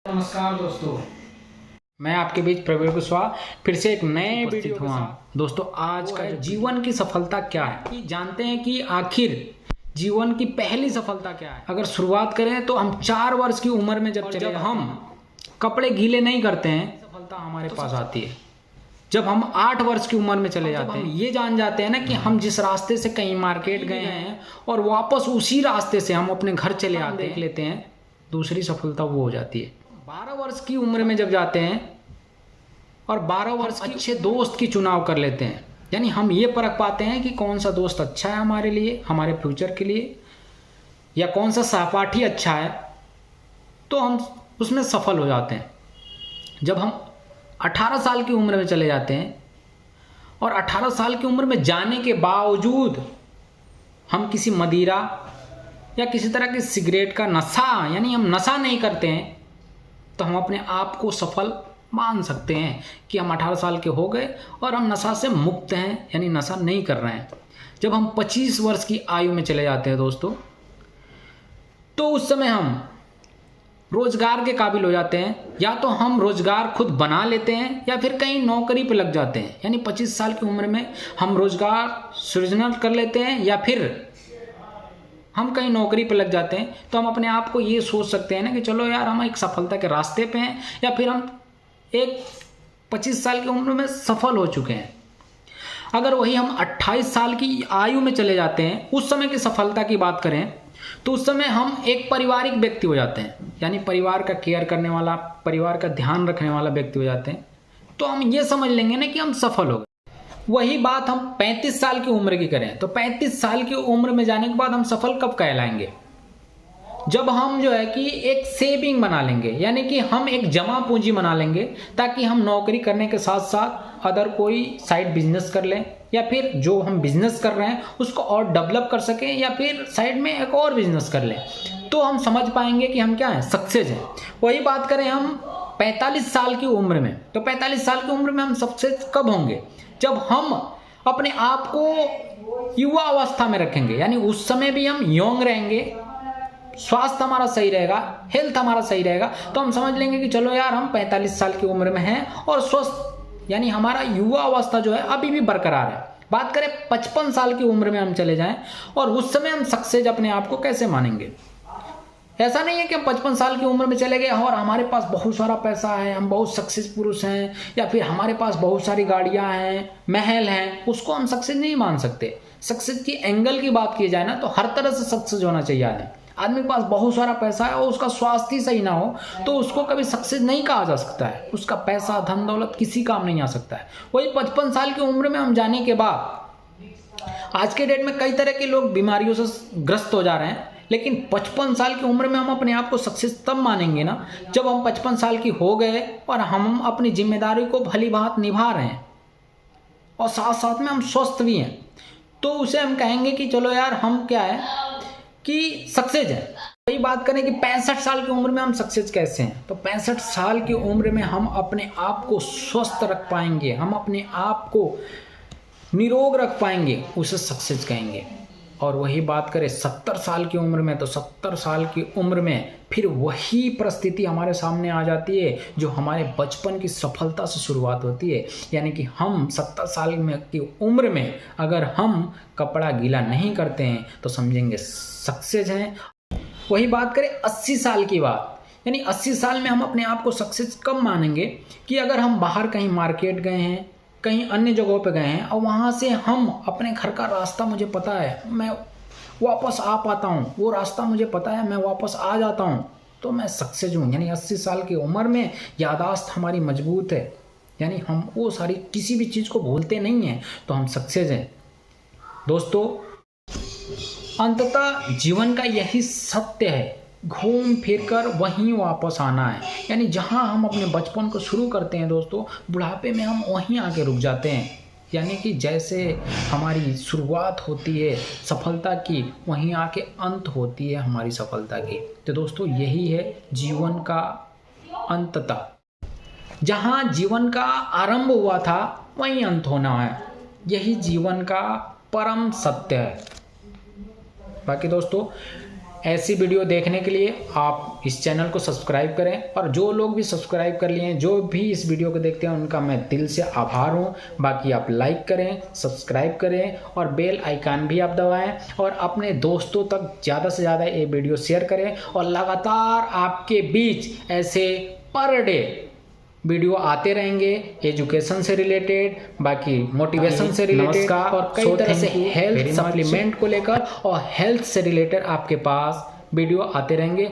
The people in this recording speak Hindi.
नमस्कार दोस्तों, मैं आपके बीच प्रवीण कुशवाहा फिर से एक नए वीडियो हुआ। दोस्तों, आज का जीवन की सफलता क्या है कि जानते हैं कि आखिर जीवन की पहली सफलता क्या है। अगर शुरुआत करें तो हम 4 वर्ष की उम्र में जब हम कपड़े गीले नहीं करते हैं, सफलता हमारे पास आती है। जब हम 8 वर्ष की उम्र में चले जाते हैं, ये जान जाते हैं ना कि हम जिस रास्ते से कहीं मार्केट गए हैं और वापस उसी रास्ते से हम अपने घर चले आते देख लेते हैं, दूसरी सफलता वो हो जाती है। 12 वर्ष की उम्र में जब जाते हैं और 12 वर्ष की अच्छे दोस्त की चुनाव कर लेते हैं, यानी हम ये परख पाते हैं कि कौन सा दोस्त अच्छा है हमारे लिए, हमारे फ्यूचर के लिए, या कौन सा सहपाठी अच्छा है, तो हम उसमें सफल हो जाते हैं। जब हम 18 साल की उम्र में चले जाते हैं और 18 साल की उम्र में जाने के बावजूद हम किसी मदिरा या किसी तरह की सिगरेट का नशा, यानी हम नशा नहीं करते हैं, तो हम अपने आप को सफल मान सकते हैं कि हम 18 साल के हो गए और हम नशा से मुक्त हैं, यानी नशा नहीं कर रहे हैं। जब हम 25 वर्ष की आयु में चले जाते हैं दोस्तों, तो उस समय हम रोजगार के काबिल हो जाते हैं। या तो हम रोजगार खुद बना लेते हैं या फिर कहीं नौकरी पे लग जाते हैं, यानी 25 साल की उम्र में हम रोजगार सृजन कर लेते हैं या फिर हम कहीं नौकरी पे लग जाते हैं। तो हम अपने आप को ये सोच सकते हैं ना कि चलो यार, हम एक सफलता के रास्ते पे हैं, या फिर हम एक 25 साल की उम्र में सफल हो चुके हैं। अगर वही हम 28 साल की आयु में चले जाते हैं, उस समय की सफलता की बात करें, तो उस समय हम एक पारिवारिक व्यक्ति हो जाते हैं, यानी परिवार का केयर करने वाला, परिवार का ध्यान रखने वाला व्यक्ति हो जाते हैं। तो हम ये समझ लेंगे ना कि हम सफल हो गए। वही बात हम 35 साल की उम्र की करें, तो 35 साल की उम्र में जाने के बाद हम सफल कब कहलाएंगे? जब हम जो है कि एक सेविंग बना लेंगे, यानी कि हम एक जमा पूंजी बना लेंगे, ताकि हम नौकरी करने के साथ साथ अदर कोई साइड बिजनेस कर लें, या फिर जो हम बिजनेस कर रहे हैं उसको और डेवलप कर सकें, या फिर साइड में एक और बिजनेस कर लें। तो हम समझ पाएंगे कि हम क्या हैं, सक्सेस हैं। वही बात करें हम 45 साल की उम्र में, तो 45 साल की उम्र में हम सक्सेस कब होंगे? जब हम अपने आप को युवा अवस्था में रखेंगे, यानी उस समय भी हम यंग रहेंगे, स्वास्थ्य हमारा सही रहेगा, हेल्थ हमारा सही रहेगा, तो हम समझ लेंगे कि चलो यार, हम 45 साल की उम्र में हैं और स्वस्थ, यानी हमारा युवा अवस्था जो है अभी भी बरकरार है। बात करें 55 साल की उम्र में हम चले जाएं और उस समय हम सक्सेस अपने आप को कैसे मानेंगे? ऐसा नहीं है कि हम 55 साल की उम्र में चले गए और हमारे पास बहुत सारा पैसा है, हम बहुत सक्सेस पुरुष हैं, या फिर हमारे पास बहुत सारी गाड़ियां हैं, महल हैं, उसको हम सक्सेस नहीं मान सकते। सक्सेस की एंगल की बात की जाए ना, तो हर तरह से सक्सेस होना चाहिए आदमी के पास बहुत सारा पैसा है और उसका स्वास्थ्य ही सही ना हो, तो उसको कभी सक्सेस नहीं कहा जा सकता है। उसका पैसा, धन दौलत किसी काम नहीं आ सकता है। वही 55 साल की उम्र में हम जाने के बाद, आज के डेट में कई तरह के लोग बीमारियों से ग्रस्त हो जा रहे हैं, लेकिन 55 साल की उम्र में हम अपने आप को सक्सेस तब मानेंगे ना, जब हम 55 साल की हो गए और हम अपनी जिम्मेदारी को भली भांति निभा रहे हैं और साथ साथ में हम स्वस्थ भी हैं, तो उसे हम कहेंगे कि चलो यार, हम क्या है कि सक्सेस है। वही बात करें कि 65 साल की उम्र में हम सक्सेस कैसे हैं, तो 65 साल की उम्र में हम अपने आप को स्वस्थ रख पाएंगे, हम अपने आप को निरोग रख पाएंगे, उसे सक्सेस कहेंगे। और वही बात करें 70 साल की उम्र में, तो 70 साल की उम्र में फिर वही परिस्थिति हमारे सामने आ जाती है जो हमारे बचपन की सफलता से शुरुआत होती है। यानी कि हम 70 साल में की उम्र में अगर हम कपड़ा गीला नहीं करते हैं तो समझेंगे सक्सेस हैं। वही बात करें 80 साल की बात, यानी 80 साल में हम अपने आप को सक्सेस कब मानेंगे कि अगर हम बाहर कहीं मार्केट गए हैं, कहीं अन्य जगहों पे गए हैं और वहाँ से हम अपने घर का रास्ता मुझे पता है, मैं वापस आ पाता हूँ, वो रास्ता मुझे पता है, मैं वापस आ जाता हूँ, तो मैं सक्सेस हूँ। यानी 80 साल की उम्र में याददाश्त हमारी मजबूत है, यानी हम वो सारी किसी भी चीज़ को भूलते नहीं हैं, तो हम सक्सेस हैं। दोस्तों, अंततः जीवन का यही सत्य है, घूम फिर कर वहीं वापस आना है। यानी जहां हम अपने बचपन को शुरू करते हैं दोस्तों, बुढ़ापे में हम वहीं आके रुक जाते हैं। यानी कि जैसे हमारी शुरुआत होती है सफलता की, वहीं आके अंत होती है हमारी सफलता की। तो दोस्तों, यही है जीवन का अंततः, जहां जीवन का आरंभ हुआ था वहीं अंत होना है। यही जीवन का परम सत्य है। बाकी दोस्तों, ऐसी वीडियो देखने के लिए आप इस चैनल को सब्सक्राइब करें, और जो लोग भी सब्सक्राइब कर लिए हैं, जो भी इस वीडियो को देखते हैं, उनका मैं दिल से आभार हूँ। बाकी आप लाइक करें, सब्सक्राइब करें और बेल आइकन भी आप दबाएं, और अपने दोस्तों तक ज़्यादा से ज़्यादा ये वीडियो शेयर करें, और लगातार आपके बीच ऐसे पर डे वीडियो आते रहेंगे एजुकेशन से रिलेटेड, बाकी मोटिवेशन से रिलेटेड, और कई तरह से हेल्थ सप्लीमेंट को लेकर और हेल्थ से रिलेटेड आपके पास वीडियो आते रहेंगे।